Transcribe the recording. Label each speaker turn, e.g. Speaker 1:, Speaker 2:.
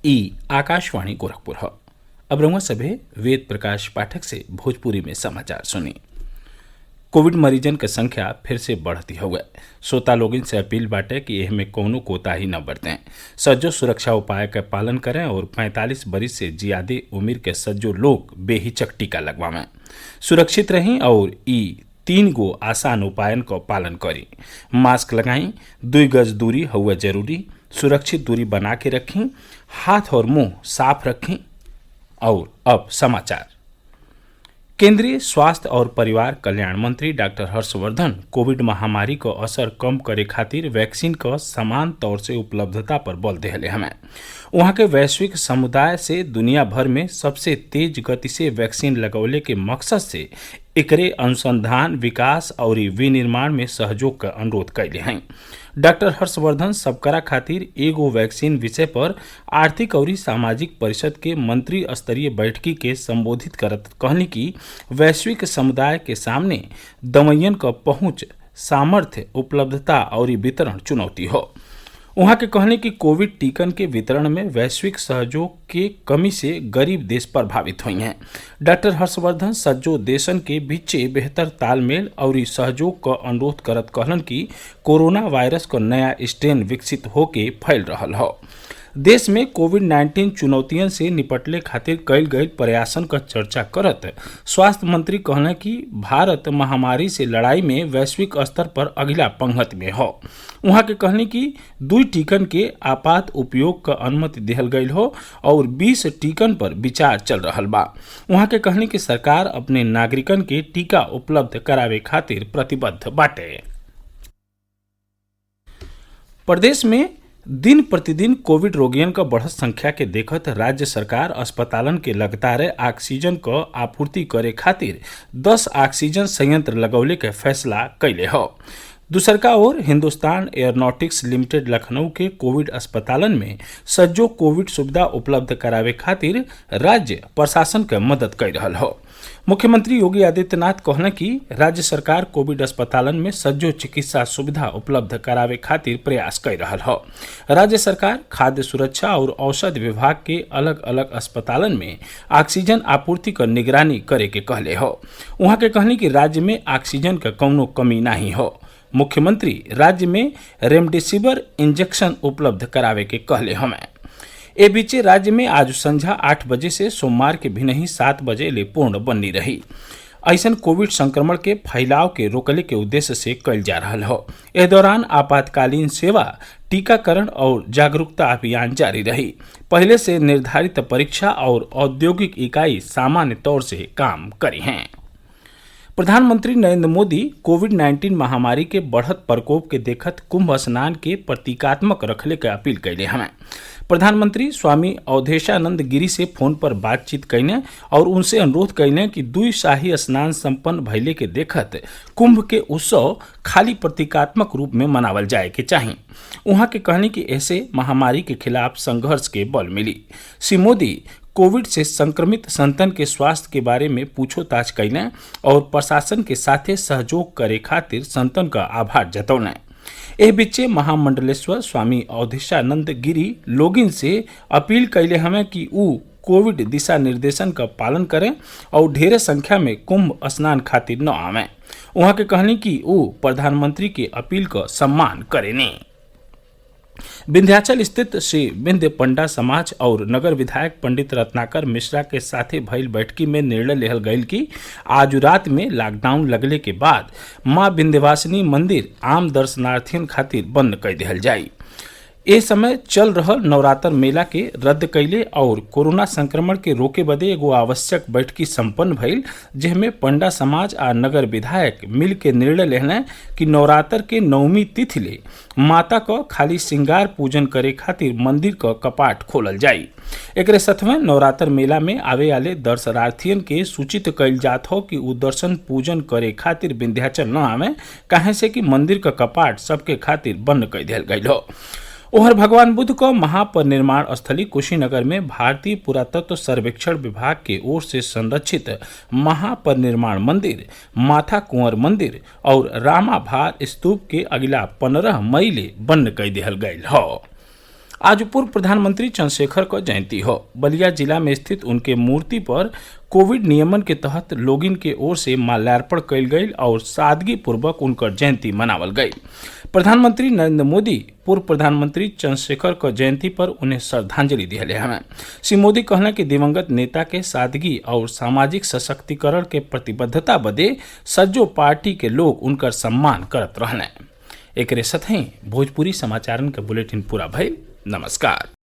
Speaker 1: ई आकाशवाणी गोरखपुर है। अब रउआ सभे वेद प्रकाश पाठक से भोजपुरी में समाचार सुनी। कोविड मरीजन के संख्या फिर से बढ़ती हुए श्रोता लोगन से अपील बाटे कि एह में कौनो कोताही न बरतें, सज्जो सुरक्षा उपाय का पालन करें और 45 बरिस से ज्यादा उम्र के सज्जो लोग बेहिचक टीका लगवावें। सुरक्षित रहें और ई 3 गो आसान उपायन का पालन करी। मास्क लगाई, 2 गज दूरी हुआ जरूरी, सुरक्षित दूरी बना के रखें, हाथ और मुंह साफ रखें। और अब समाचार। केंद्रीय स्वास्थ्य और परिवार कल्याण मंत्री डॉक्टर हर्षवर्धन कोविड महामारी को असर कम करे खातिर वैक्सीन क समान तौर से उपलब्धता पर बल देहले हमें। वहाँ के वैश्विक समुदाय से दुनिया भर में सबसे तेज गति से वैक्सीन लगौले के मकसद से एकरे अनुसंधान, विकास और विनिर्माण में सहयोग का अनुरोध कैले हैं। डॉक्टर हर्षवर्धन सबकरा खातिर एगो वैक्सीन विषय पर आर्थिक और सामाजिक परिषद के मंत्री स्तरीय बैठकी के संबोधित करत कहनी कि वैश्विक समुदाय के सामने दवाइयन क पहुंच, सामर्थ्य, उपलब्धता और वितरण चुनौती हो। वहाँ के कहने की कोविड टीकन के वितरण में वैश्विक सहयोग के कमी से गरीब देश प्रभावित हुई हैं। डॉक्टर हर्षवर्धन सज्जो देशन के बीचे बेहतर तालमेल और सहयोग का अनुरोध करत कहलन कि कोरोना वायरस का नया स्ट्रेन विकसित होके फैल रहल हो। देश में कोविड-19 चुनौतियन से निपटले खातिर कईल गईल प्रयासन क चर्चा करत स्वास्थ्य मंत्री कहना कि भारत महामारी से लड़ाई में वैश्विक स्तर पर अगिला पंक्ति में हो। वहाँ के कहने कि 2 टीकन के आपात उपयोग क अनुमति दिहल गईल हो और 20 टीकन पर विचार चल रहल बा। वहाँ के कहने कि सरकार अपने नागरिकन के टीका उपलब्ध करावे खातिर प्रतिबद्ध बाटे। प्रदेश में दिन प्रतिदिन कोविड रोगियन क बढ़त संख्या के देखत राज्य सरकार अस्पतालन के लगातार ऑक्सीजन क आपूर्ति करे खातिर 10 ऑक्सीजन संयंत्र लगौले के फैसला कैले हो। दूसरका ओर हिंदुस्तान एयरोनॉटिक्स लिमिटेड लखनऊ के कोविड अस्पतालन में सज्जो कोविड सुविधा उपलब्ध करावे खातिर राज्य प्रशासन के मदद कर रहल हो। मुख्यमंत्री योगी आदित्यनाथ कहना कि राज्य सरकार कोविड अस्पतालन में सज्जो चिकित्सा सुविधा उपलब्ध करावे खातिर प्रयास कर रहल हो। राज्य सरकार खाद्य सुरक्षा और औषध विभाग के अलग अलग अस्पतालन में ऑक्सीजन आपूर्ति क निगरानी करे के कहले हो। वहाँ के कहनी कि राज्य में ऑक्सीजन क कौनो कमी नहीं हो। मुख्यमंत्री राज्य में रेमडेसिविर इंजेक्शन उपलब्ध करावे के कहले हमें। ए बीचे राज्य में आज संझा 8 बजे से सोमवार के भिनही 7 बजे ले पूर्ण बंदी रही। ऐसन कोविड संक्रमण के फैलाव के रोकले के उद्देश्य से कल जा रहा हो। इस दौरान आपातकालीन सेवा, टीकाकरण और जागरूकता अभियान जारी रही। पहले से निर्धारित परीक्षा और औद्योगिक इकाई सामान्य तौर से काम करी हैं। प्रधानमंत्री नरेंद्र मोदी कोविड-19 महामारी के बढ़त प्रकोप के देखत कुंभ स्नान के प्रतीकात्मक रखले के अपील कैले हमें। प्रधानमंत्री स्वामी अवधेशानंद गिरी से फोन पर बातचीत कैने और उनसे अनुरोध कैने कि 2 शाही स्नान संपन्न भइले के देखत कुंभ के उत्सव खाली प्रतीकात्मक रूप में मनावल जाए के चाही। वहाँ के कहने कि ऐसे महामारी के खिलाफ संघर्ष के बल मिली। श्री मोदी कोविड से संक्रमित संतन के स्वास्थ्य के बारे में पूछोताछ कैले और प्रशासन के साथे सहयोग करे खातिर संतन का आभार जतौने। एह बीचे महामंडलेश्वर स्वामी अवधेशानंद गिरी लोगिन से अपील कैले हमें कि ऊ कोविड दिशा निर्देशन का पालन करें और ढेरे संख्या में कुंभ स्नान खातिर न आवें। वहाँ के कहनी कि ऊ प्रधानमंत्री की अपील का सम्मान करेनी। विंध्याचल स्थित श्री विंध्य पंडा समाज और नगर विधायक पंडित रत्नाकर मिश्रा के साथे भइल बैठकी में निर्णय लेहल गईल कि आज रात में लॉकडाउन लगले के बाद मां विंध्यवासिनी मंदिर आम दर्शनार्थियों खातिर बंद कर दिहल जाई। ए समय चल रहल नवरात्र मेला के रद्द कैले और कोरोना संक्रमण के रोके बदे एगो आवश्यक बैठकी संपन्न भइल, जेमे पंडा समाज आ नगर विधायक मिल के निर्णय लेहले कि नवरात्र के 9वीं तिथि ले माता क खाली श्रृंगार पूजन करे खातिर मंदिर क कपाट खोलल जाई। एकरे साथवे नवरात्र मेला में आवे वाले दर्शनार्थियन के सूचित कइल जात हो कि उ दर्शन पूजन करे खातिर विंध्याचल न आवे, काहे से कि मंदिर क कपाट सबके खातिर बंद कर दिहल गइल हो। ओहर भगवान बुद्ध को महापरिनिर्वाण स्थली कुशीनगर में भारतीय पुरातत्व सर्वेक्षण विभाग की ओर से संरक्षित महापरिनिर्वाण मंदिर, माथा कुंवर मंदिर और रामाभार स्तूप के अगिला 15 मई ले बंद कर दिहल गयल हो। आज पूर्व प्रधानमंत्री चंद्रशेखर क जयंती हो। बलिया जिला में स्थित उनके मूर्ति पर कोविड नियमन के तहत लोगिन के ओर से माल्यार्पण कइल गईल और सादगी पूर्वक उनकर जयंती मनावल गई। प्रधानमंत्री नरेंद्र मोदी पूर्व प्रधानमंत्री चंद्रशेखर क जयंती पर उन्हें श्रद्धांजलि दिहले हमें। श्री मोदी कहना कि दिवंगत नेता के सादगी और सामाजिक सशक्तिकरण के प्रतिबद्धता बदे सज्जो पार्टी के लोग उनकर सम्मान करत रहने। एकरे साथ ही भोजपुरी समाचारन के बुलेटिन पूरा भइल। नमस्कार।